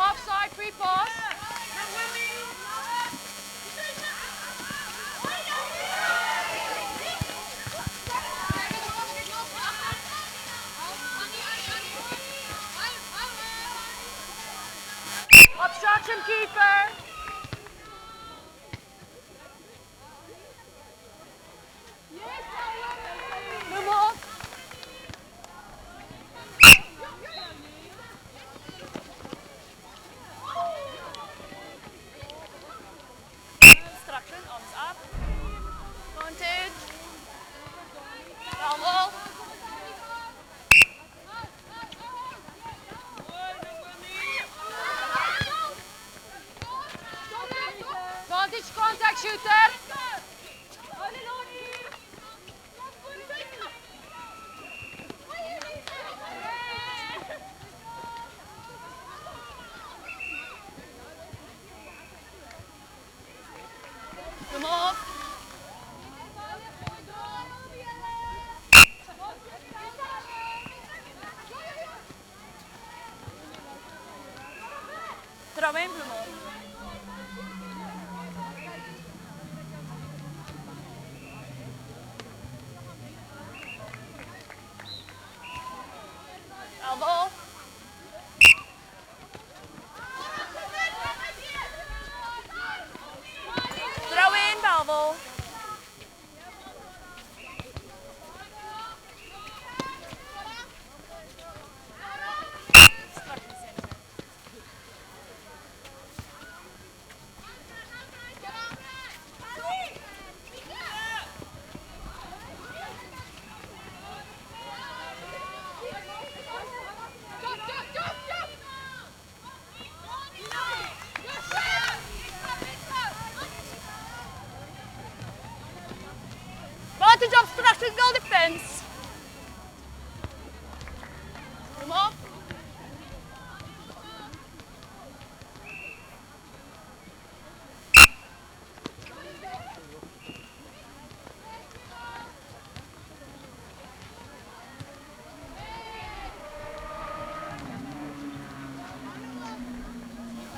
Offside, free pass. Obstruction, keeper. Move on. Obstruction, arms up. Vantage. Elbow. Vantage, contact, shooter. Come on. Throw in, Bloemhof. Elbow. Throw in, Belvel. Vantage, obstruction, goal defense. Come on.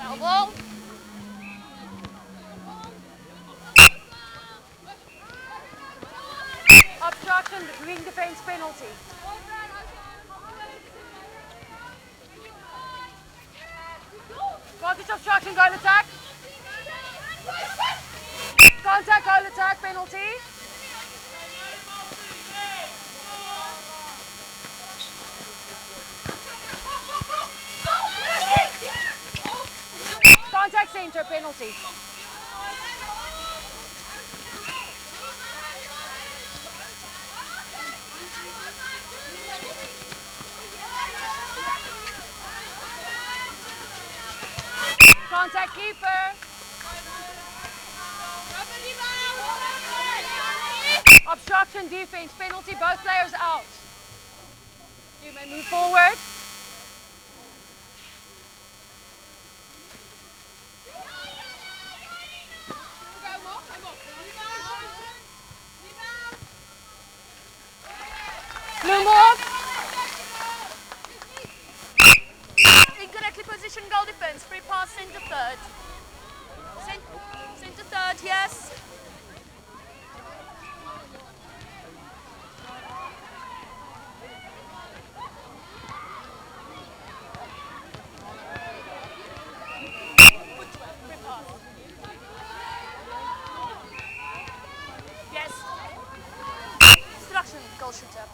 Elbow. Obstruction, wing defense penalty. Vantage, obstruction, goal attack. Contact, goal attack, penalty. Contact center, penalty. Contact keeper. Obstruction defense, penalty, both players out. You may move forward. Bloemhof. Incorrectly positioned goal defense, free pass, centre third. Centre third, yes. Yes. Obstruction, goal shooter.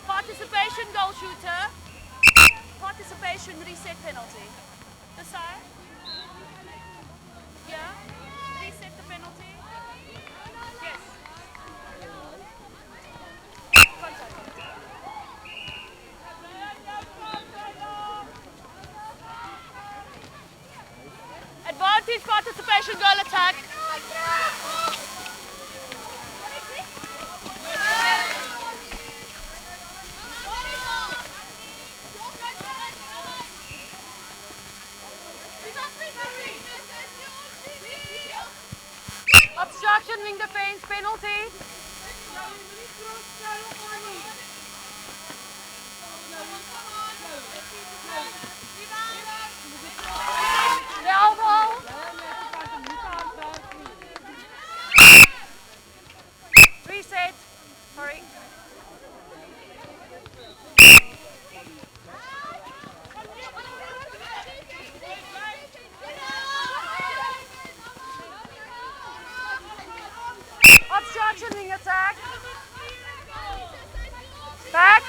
Participation, goal shooter. Participation, reset penalty. The side. Yeah. Reset the penalty. Yes. Contact. Advantage, participation, goal goal attack. Obstruction, wing defense, penalty. The elbow. Reset. Sorry. Obstruction, wing attack. Back.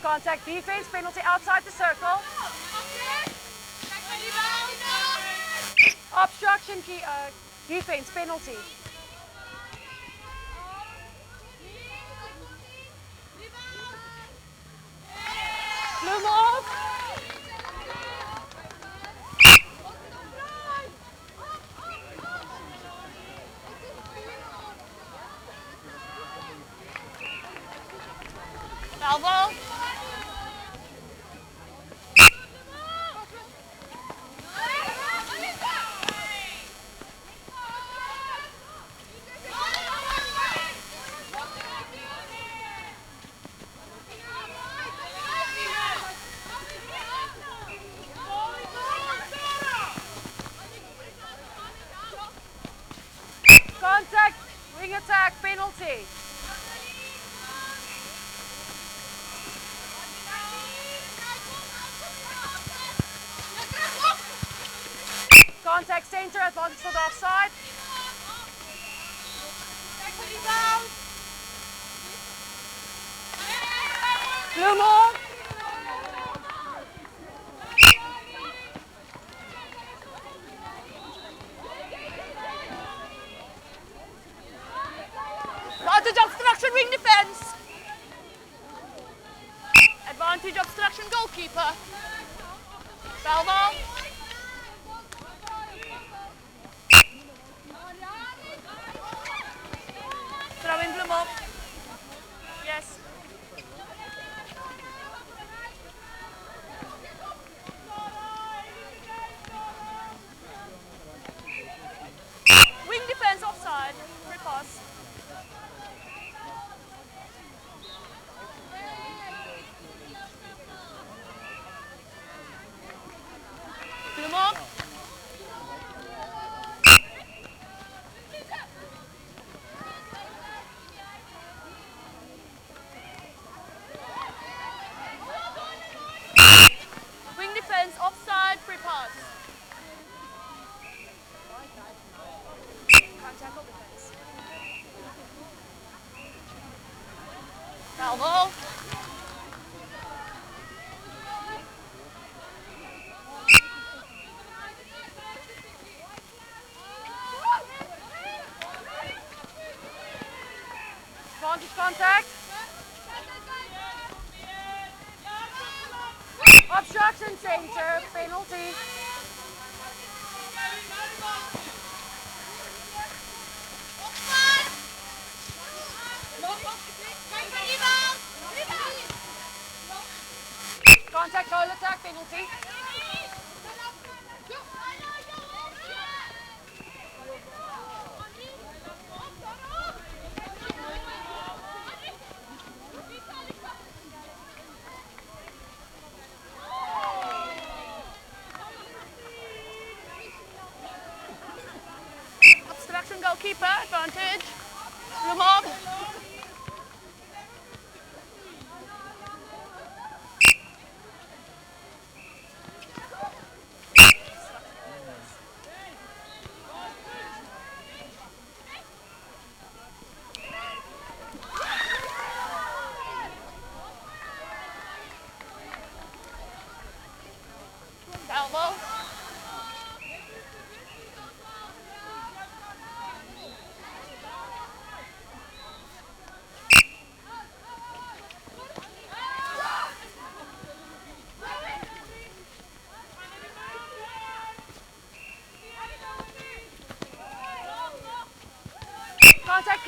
Contact defense, penalty outside the circle. Obstruction, defense, penalty. Bloom off. Elbow. Contact, wing attack, penalty. Contact center, advantage for the offside. Blue more. Advantage obstruction, wing defense. Advantage obstruction, goalkeeper. Valvo. Throw in Bloom up. Yes. Wing defense offside. Free pass. Bloom up. Wing defense offside, free pass. Can't tackle defense. Valvo. Advantage contact. Obstruction center, penalty. Contact, goal attack, penalty. Obstruction, goalkeeper, advantage. Remark. Elbow.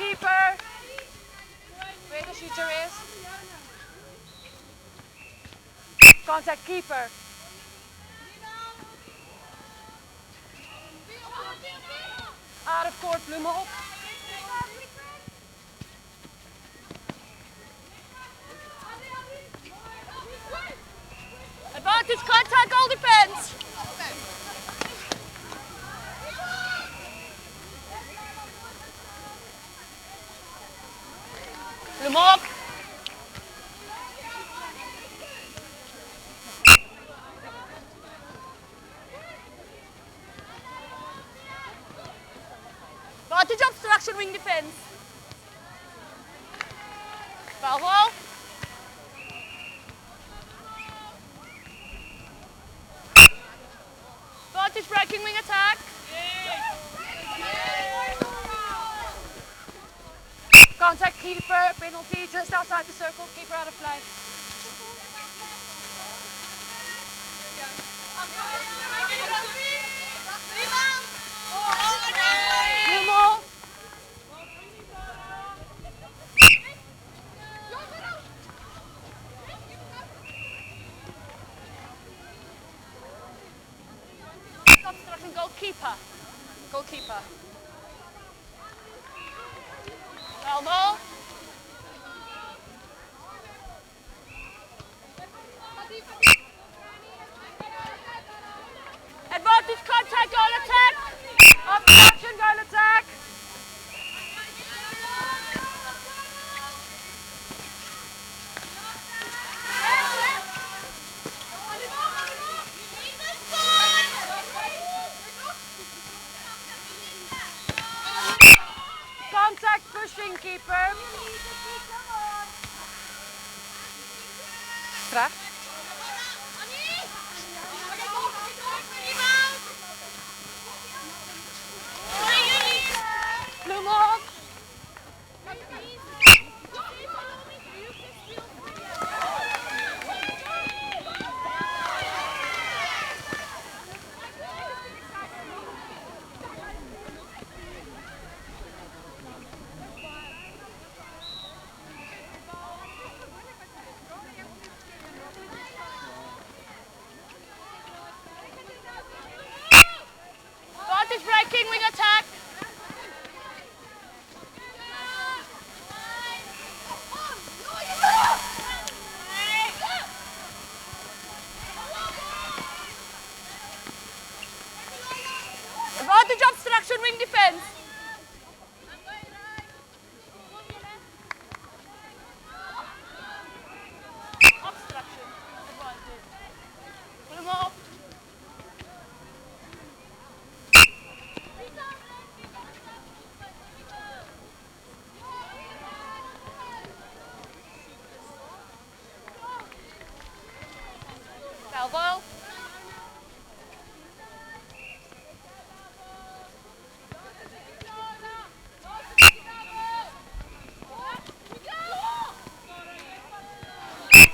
keeper. Where the shooter is. Contact keeper. Out of court, Bloemhof. Advantage, contact, goal defense. Bloemhof. Advantage obstruction, wing defense. Foul. Advantage breaking wing attack. Contact keeper, penalty just outside the circle, keeper out of play. Bloemhof. Obstruction, goalkeeper. Goalkeeper. Elbow. Advantage, contact, goal attack. Obstruction, goal attack. Contact, pushing keeper. Straf. Bloemhof. Advantage breaking wing attack. Advantage obstruction wing defense. Obstruction advantage. Bloemhof. Elbow.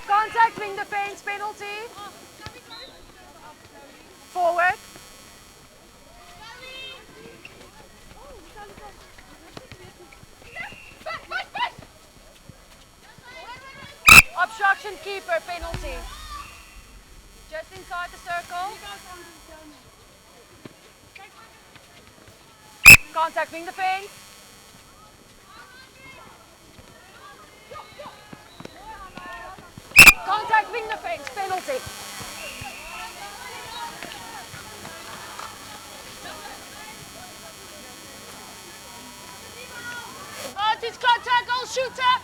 Contact wing defense penalty. Forward. Obstruction keeper penalty. Just inside the circle. Contact wing defense. Contact wing defense penalty. Advantage, contact, goal shooter.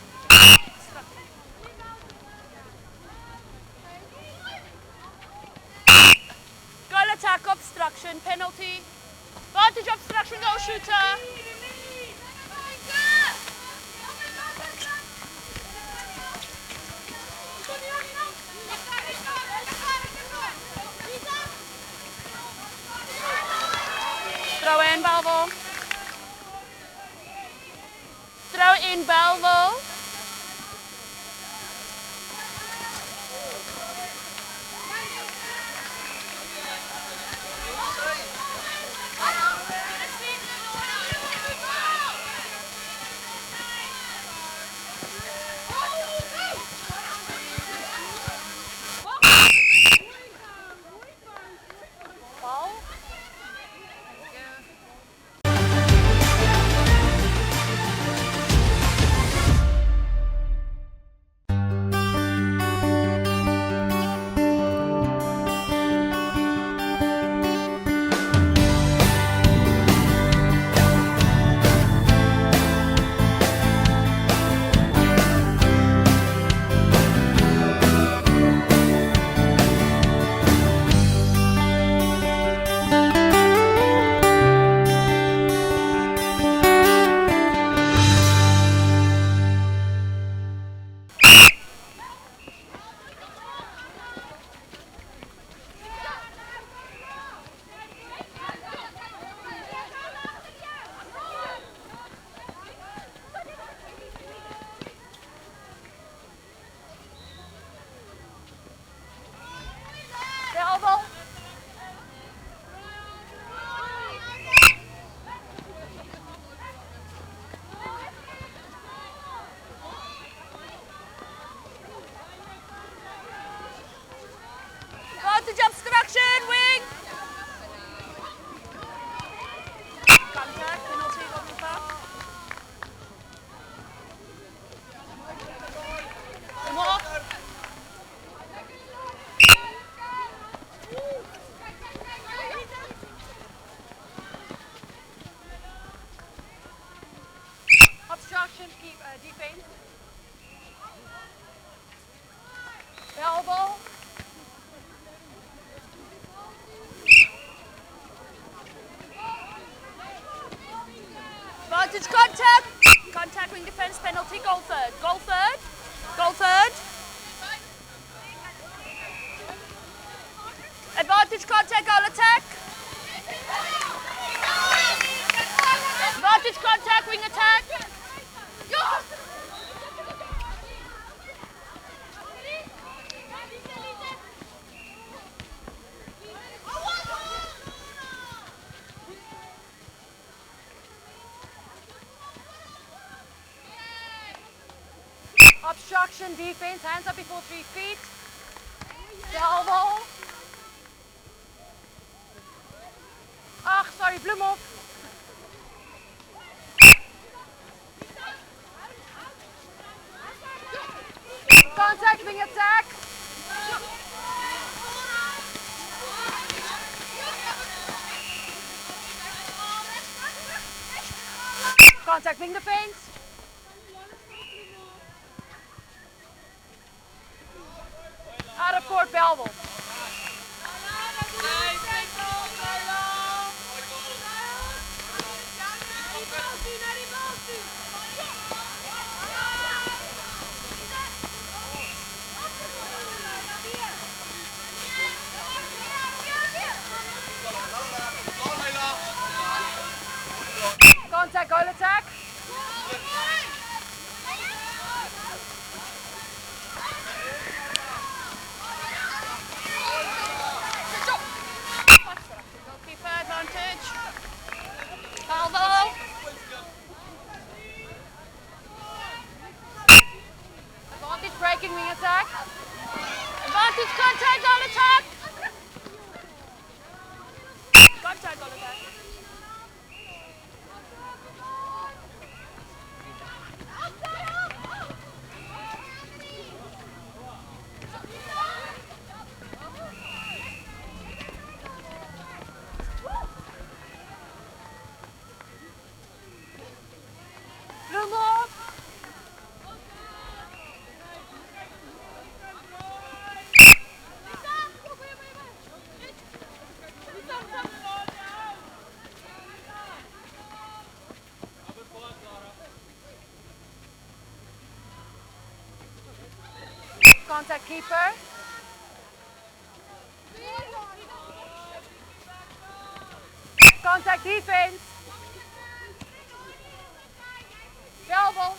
Goal attack, obstruction, penalty. Advantage, obstruction, goal shooter. Throw in, Belleville. Throw in, Belleville. Elbow. Advantage contact. Contact, wing defense, penalty, goal third. Goal third. Goal third. Advantage contact, goal attack. Advantage contact, wing attack. Obstruction defense, hands up before 3 feet. The elbow. Ah, sorry, Bloemhof. Contact, wing attack. Contact, wing defense. Out of court, Belville. Contact, goal attack. Goalkeeper advantage. Elbow. Advantage breaking wing attack. Advantage contact, goal attack. Contact, goal attack. Bloemhof. Contact keeper. Contact defense. Elbow.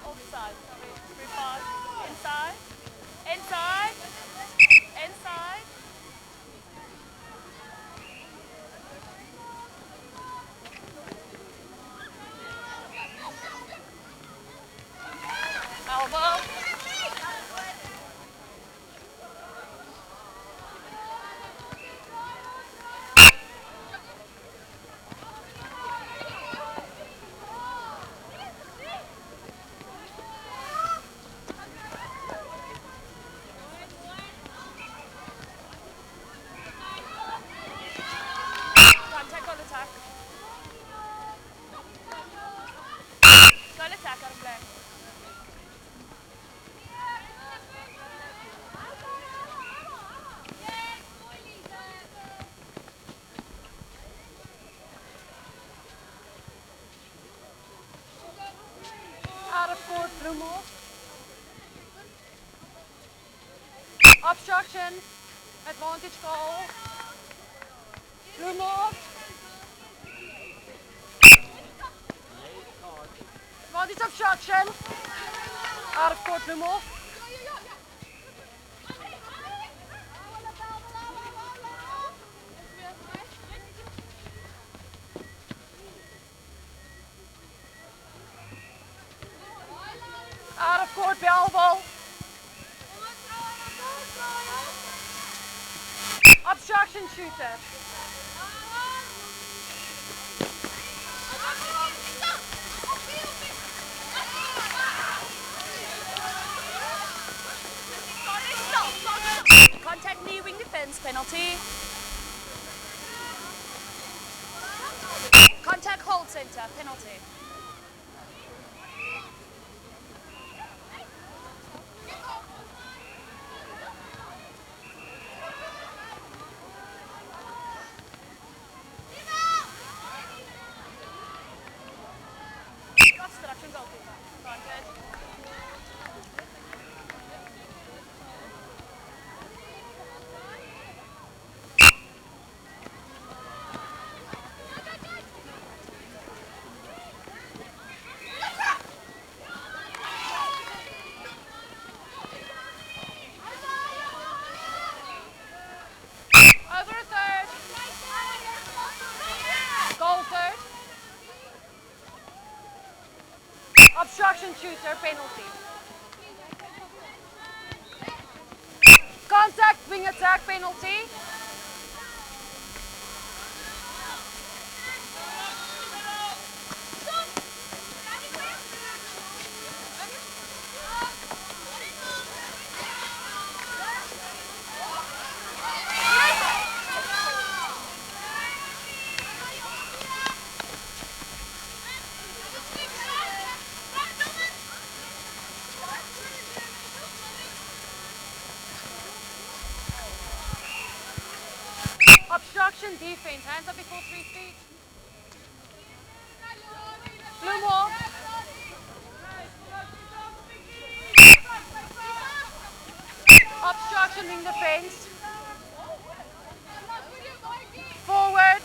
Offside. Free pass. Inside. Inside. Inside. Elbow. Contact, goal attack. Goal attack out of play. Out of court, Bloemhof. Obstruction. Advantage goal. Bloemhof. Advantage obstruction. Out of court, Bloemhof. Out of court, Belville. Obstruction shooter. Contact knee wing defense penalty. Contact hold center penalty. Obstruction goalkeeper. Granted. Over a third. Goal third. Obstruction shooter penalty. Contact wing attack penalty. Obstruction defense. Hands up before 3 feet. Blue ball. Obstruction wing defense. Forward.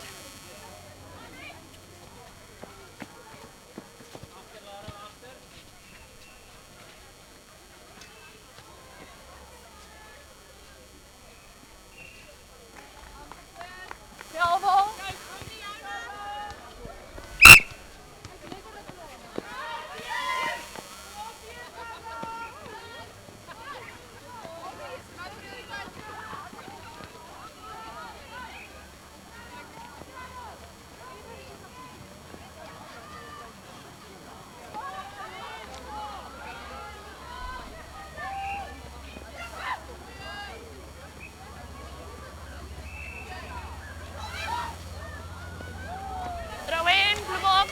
Elbow. Throw in, blue ball.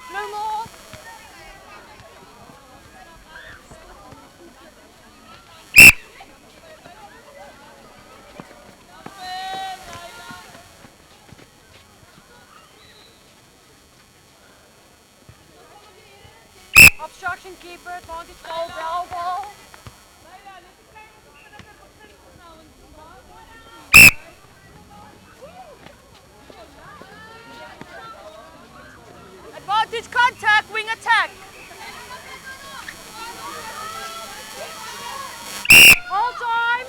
Blue ball. Obstruction keeper, advantage ball, bell ball. Advantage contact wing attack. All time.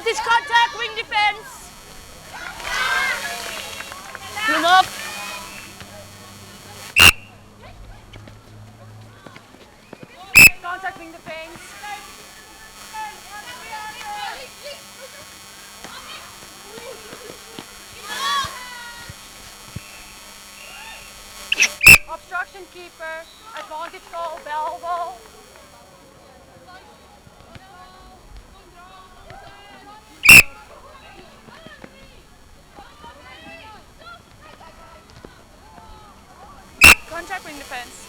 Advantage contact, wing defense. Blue move. Contact wing defense. Obstruction keeper. Advantage goal, bell ball. Contact wing defense.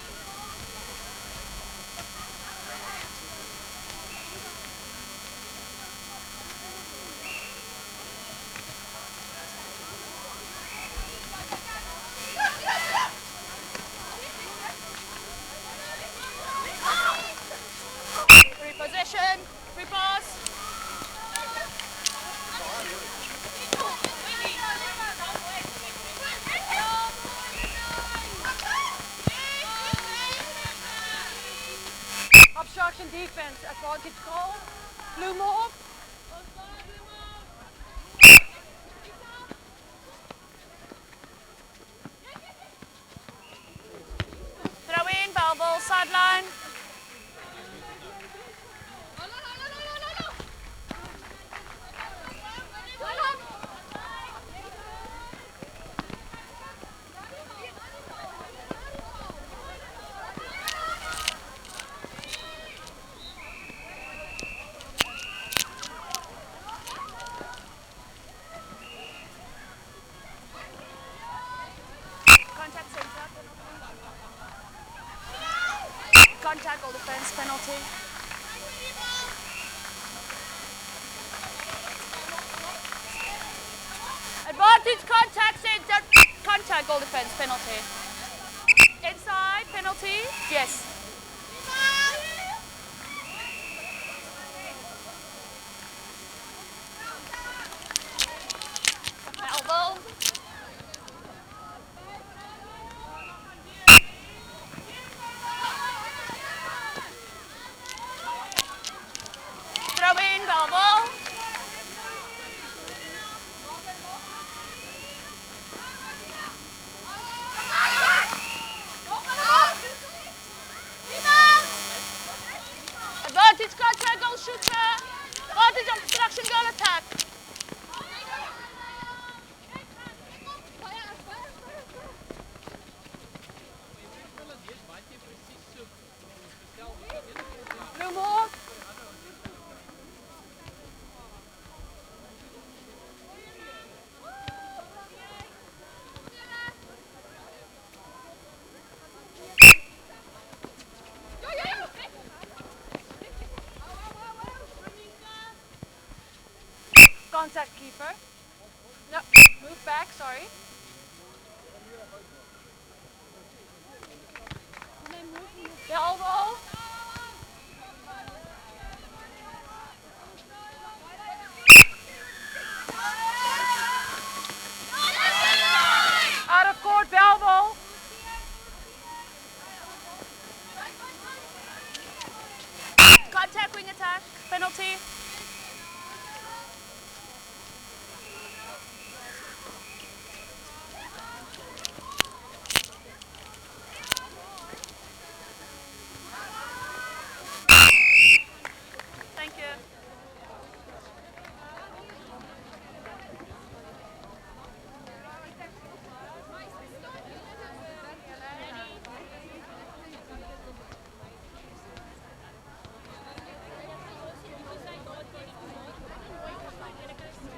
Repossession. Repass. Obstruction defense. Advantage goal. Blue move. Throw in, bell ball, sideline. Contact center. Contact goal defense penalty. Advantage contact center. Contact goal defense penalty. Inside penalty. Yes. Elbow. Throw in, elbow. Advantage contact goal shooter. Advantage obstruction goal attack. Blue move. Contact keeper. No, move back, sorry. The elbow.